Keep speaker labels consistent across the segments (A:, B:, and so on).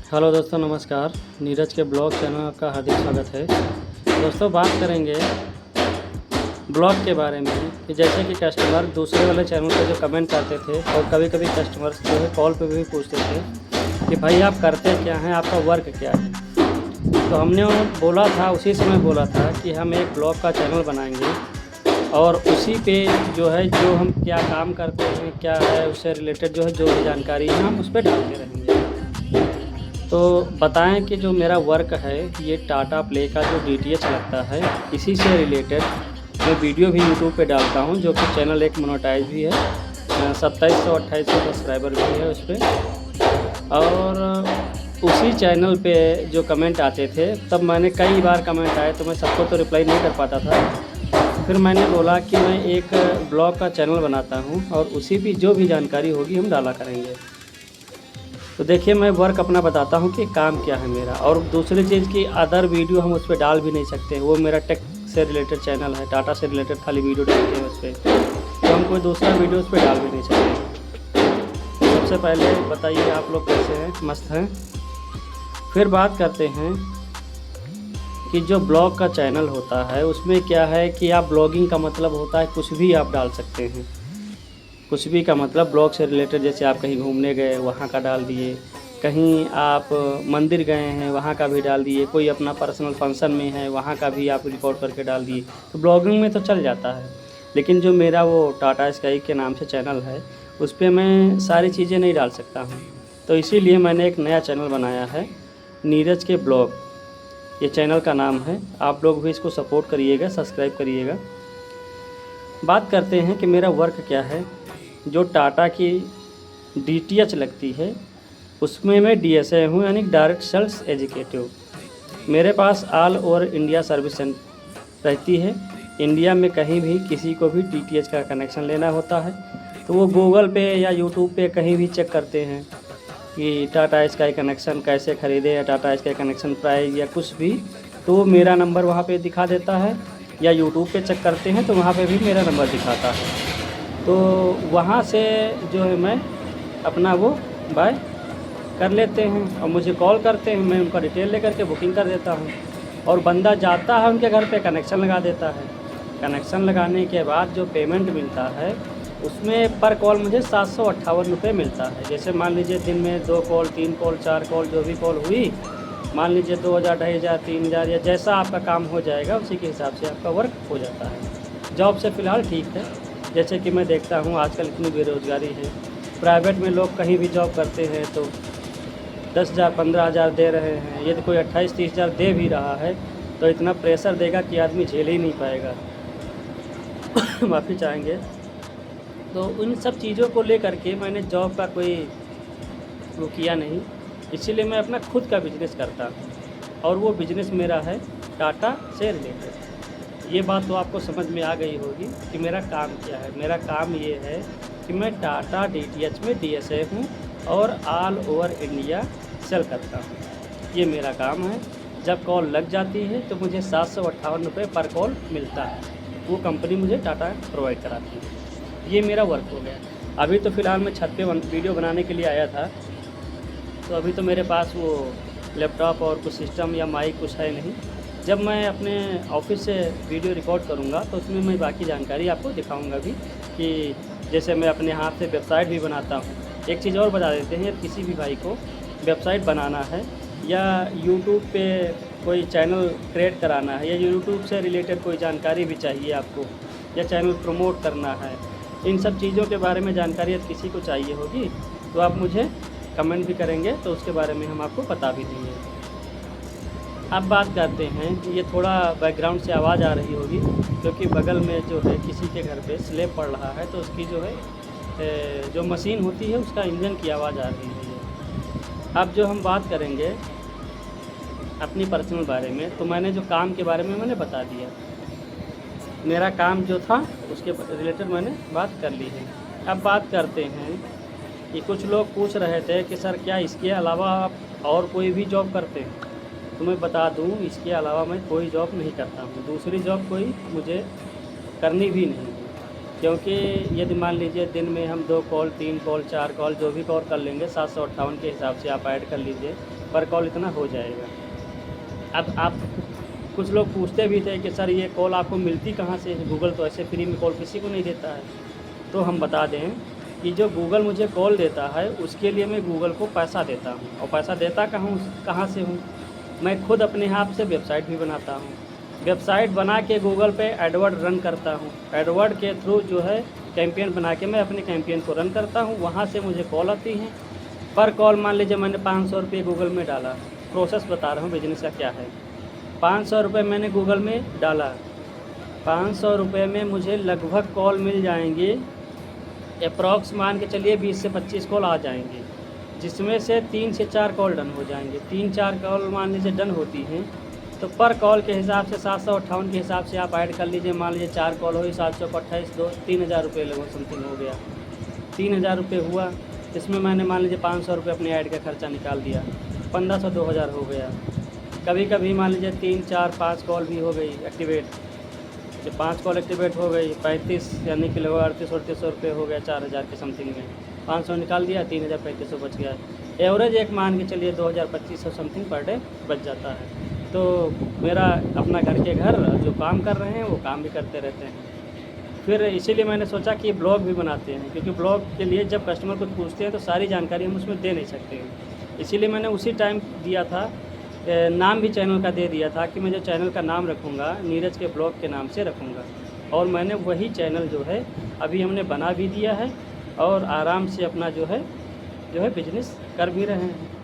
A: Hello दोस्तों, नमस्कार। नीरज के ब्लॉग चैनल में आपका हार्दिक स्वागत है। दोस्तों, बात करेंगे ब्लॉग के बारे में कि जैसे कि कस्टमर दूसरे वाले चैनल पे जो कमेंट करते थे और कभी-कभी कस्टमर्स जो है कॉल पे भी पूछते थे कि भाई आप करते क्या हैं, आपका वर्क क्या है। तो हमने बोला था, उसी समय बोला था कि हम एक ब्लॉग का चैनल बनाएंगे और उसी पे जो है जो हम क्या काम करते हैं, क्या है उससे रिलेटेड जो है जो भी जानकारी है हम उस पे डालते रहेंगे। तो बताएं कि जो मेरा वर्क है ये टाटा प्ले का जो डीटीएच लगता है, इसी से रिलेटेड मैं वीडियो भी यूट्यूब पे डालता हूं, जो कि चैनल एक मोनेटाइज भी है। 2728 सब्सक्राइबर भी है उस पर। और उसी चैनल पे जो कमेंट आते थे, तब मैंने कई बार कमेंट आए तो मैं सबको तो रिप्लाई नहीं कर पाता था। फिर मैंने बोला कि मैं एक ब्लॉग का चैनल बनाता हूं और उसी भी जो भी जानकारी होगी हम डाला करेंगे। तो देखिए, मैं वर्क अपना बताता हूँ कि काम क्या है मेरा। और दूसरी चीज़ की अदर वीडियो हम उस पर डाल भी नहीं सकते। वो मेरा टेक से रिलेटेड चैनल है, टाटा से रिलेटेड खाली वीडियो डालते हैं उस पर, तो हम कोई दूसरा वीडियो उस पर डाल भी नहीं सकते। सबसे पहले बताइए आप लोग कैसे हैं, मस्त हैं। फिर बात करते हैं कि जो ब्लॉग का चैनल होता है उसमें क्या है कि आप ब्लॉगिंग का मतलब होता है कुछ भी आप डाल सकते हैं। कुछ भी का मतलब ब्लॉग से रिलेटेड, जैसे आप कहीं घूमने गए वहाँ का डाल दिए, कहीं आप मंदिर गए हैं वहाँ का भी डाल दिए, कोई अपना पर्सनल फंक्शन में है वहाँ का भी आप रिकॉर्ड करके डाल दिए, तो ब्लॉगिंग में तो चल जाता है। लेकिन जो मेरा वो टाटा स्काई के नाम से चैनल है उस पर मैं सारी चीज़ें नहीं डाल सकता हूँ। तो इसीलिए मैंने एक नया चैनल बनाया है, नीरज के ब्लॉग, ये चैनल का नाम है। आप लोग भी इसको सपोर्ट करिएगा, सब्सक्राइब करिएगा। बात करते हैं कि मेरा वर्क क्या है। जो टाटा की डीटीएच लगती है उसमें मैं डीएसए हूँ, यानी डायरेक्ट सेल्स एग्जीक्यूटिव। मेरे पास ऑल ओवर इंडिया सर्विस रहती है। इंडिया में कहीं भी किसी को भी डीटीएच का कनेक्शन लेना होता है तो वो गूगल पे या यूट्यूब पे कहीं भी चेक करते हैं कि टाटा स्काई कनेक्शन कैसे ख़रीदे, या टाटा स्काई कनेक्शन प्राइस या कुछ भी, तो मेरा नंबर वहाँ पे दिखा देता है। या यूट्यूब पे चेक करते हैं तो वहाँ पे भी मेरा नंबर दिखाता है। तो वहाँ से जो है मैं अपना वो बाय कर लेते हैं और मुझे कॉल करते हैं, मैं उनका डिटेल लेकर के बुकिंग कर देता हूँ और बंदा जाता है उनके घर पे, कनेक्शन लगा देता है। कनेक्शन लगाने के बाद जो पेमेंट मिलता है उसमें पर कॉल मुझे 758 रुपये मिलता है। जैसे मान लीजिए दिन में 2 कॉल, 3 कॉल, 4 कॉल जो भी कॉल हुई, मान लीजिए 2000, 2500, 3000 या जैसा आपका काम हो जाएगा उसी के हिसाब से आपका वर्क हो जाता है। जॉब से फ़िलहाल ठीक है। जैसे कि मैं देखता हूँ आजकल इतनी बेरोज़गारी है, प्राइवेट में लोग कहीं भी जॉब करते हैं तो 10,000, 15,000 दे रहे हैं। यदि कोई 28-30,000 दे भी रहा है तो इतना प्रेशर देगा कि आदमी झेल ही नहीं पाएगा। माफ़ी चाहेंगे। तो उन सब चीज़ों को लेकर के मैंने जॉब का कोई वो किया नहीं, इसीलिए मैं अपना खुद का बिज़नेस करता हूँ और वो बिज़नेस मेरा है टाटा से रिलेटेड। ये बात तो आपको समझ में आ गई होगी कि मेरा काम क्या है। मेरा काम ये है कि मैं टाटा डीटीएच में डीएसए हूँ और ऑल ओवर इंडिया सेल करता हूँ। ये मेरा काम है। जब कॉल लग जाती है तो मुझे 758 रुपये पर कॉल मिलता है, वो कंपनी मुझे टाटा प्रोवाइड कराती है। ये मेरा वर्क हो गया। अभी तो फ़िलहाल मैं छत पे वीडियो बनाने के लिए आया था, तो अभी तो मेरे पास वो लैपटॉप और कुछ सिस्टम या माइक कुछ है नहीं। जब मैं अपने ऑफिस से वीडियो रिकॉर्ड करूँगा तो उसमें मैं बाकी जानकारी आपको दिखाऊँगा भी, कि जैसे मैं अपने हाथ से वेबसाइट भी बनाता हूँ। एक चीज़ और बता देते हैं, किसी भी भाई को वेबसाइट बनाना है या यूट्यूब पे कोई चैनल क्रिएट कराना है या यूट्यूब से रिलेटेड कोई जानकारी भी चाहिए आपको, या चैनल प्रमोट करना है, इन सब चीज़ों के बारे में जानकारी यदि किसी को चाहिए होगी तो आप मुझे कमेंट भी करेंगे तो उसके बारे में हम आपको बता भी देंगे। अब बात करते हैं, ये थोड़ा बैकग्राउंड से आवाज़ आ रही होगी क्योंकि बगल में जो है किसी के घर पे स्लैब पड़ रहा है, तो उसकी जो है जो मशीन होती है उसका इंजन की आवाज़ आ रही है ये। अब जो हम बात करेंगे अपनी पर्सनल बारे में, तो मैंने जो काम के बारे में मैंने बता दिया। मेरा काम जो था उसके रिलेटेड मैंने बात कर ली है। अब बात करते हैं कि कुछ लोग पूछ रहे थे कि सर क्या इसके अलावा आप और कोई भी जॉब करते हैं, तो मैं बता दूं इसके अलावा मैं कोई जॉब नहीं करता हूं। दूसरी जॉब कोई मुझे करनी भी नहीं है, क्योंकि यदि मान लीजिए दिन में हम 2 कॉल, 3 कॉल, 4 कॉल जो भी कॉल कर लेंगे 758 के हिसाब से आप ऐड कर लीजिए, पर कॉल इतना हो जाएगा। अब आप कुछ लोग पूछते भी थे कि सर ये कॉल आपको मिलती कहाँ से है? गूगल तो ऐसे फ्री में कॉल किसी को नहीं देता है। तो हम बता दें कि जो गूगल मुझे कॉल देता है उसके लिए मैं गूगल को पैसा देता हूँ, और पैसा देता कहाँ से हूँ? मैं खुद अपने हाथ से वेबसाइट भी बनाता हूँ। वेबसाइट बना के गूगल पे एडवर्ड रन करता हूँ। एडवर्ड के थ्रू जो है कैंपेन बना के मैं अपने कैंपेन को रन करता हूँ, वहाँ से मुझे कॉल आती हैं। पर कॉल मान लीजिए मैंने 500 रुपये गूगल में डाला, प्रोसेस बता रहा हूँ बिजनेस का क्या है। 500 रुपये मैंने गूगल में डाला, 500 रुपये में मुझे लगभग कॉल मिल जाएंगे, अप्रॉक्स मान के चलिए 20 से 25 कॉल आ जाएंगे, जिसमें से 3 से 4 कॉल डन हो जाएंगे। 3-4 कॉल मान लीजिए डन होती हैं तो पर कॉल के हिसाब से 758 के हिसाब से आप ऐड कर लीजिए। मान लीजिए 4 कॉल हुई, 728 2 3000 रुपये लगभग समथिंग हो गया। 3000 रुपये हुआ, इसमें मैंने मान लीजिए 500 रुपये अपने ऐड का खर्चा निकाल दिया, 1500 2000 हो गया। कभी कभी मान लीजिए 3 4 5 कॉल भी हो गई एक्टिवेट, तो 5 कॉल एक्टिवेट हो गई, 35 यानी कि लगभग 3800 रुपये हो गया 4000 के समथिंग में। 500 निकाल दिया, 3500 बच गया। एवरेज एक मान के चलिए 2500 समथिंग पर डे बच जाता है। तो मेरा अपना घर के घर जो काम कर रहे हैं वो काम भी करते रहते हैं। फिर इसीलिए मैंने सोचा कि ब्लॉग भी बनाते हैं, क्योंकि ब्लॉग के लिए जब कस्टमर कुछ पूछते हैं तो सारी जानकारी हम उसमें दे नहीं सकते हैं। इसीलिए मैंने उसी टाइम दिया था, नाम भी चैनल का दे दिया था कि मैं जो चैनल का नाम रखूँगा नीरज के ब्लॉग के नाम से रखूँगा। और मैंने वही चैनल जो है अभी हमने बना भी दिया है और आराम से अपना जो है बिजनेस कर भी रहे हैं।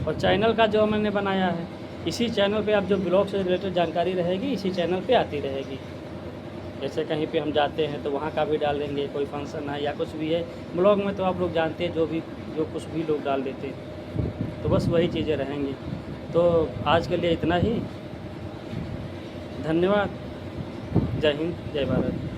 A: और चैनल का जो मैंने बनाया है, इसी चैनल पे आप जो ब्लॉग से रिलेटेड जानकारी रहेगी इसी चैनल पे आती रहेगी। जैसे कहीं पे हम जाते हैं तो वहाँ का भी डाल देंगे, कोई फंक्शन है या कुछ भी है ब्लॉग में, तो आप लोग जानते हैं जो कुछ भी लोग डाल देते हैं, तो बस वही चीज़ें रहेंगी। तो आज के लिए इतना ही, धन्यवाद। जय हिंद, जय भारत।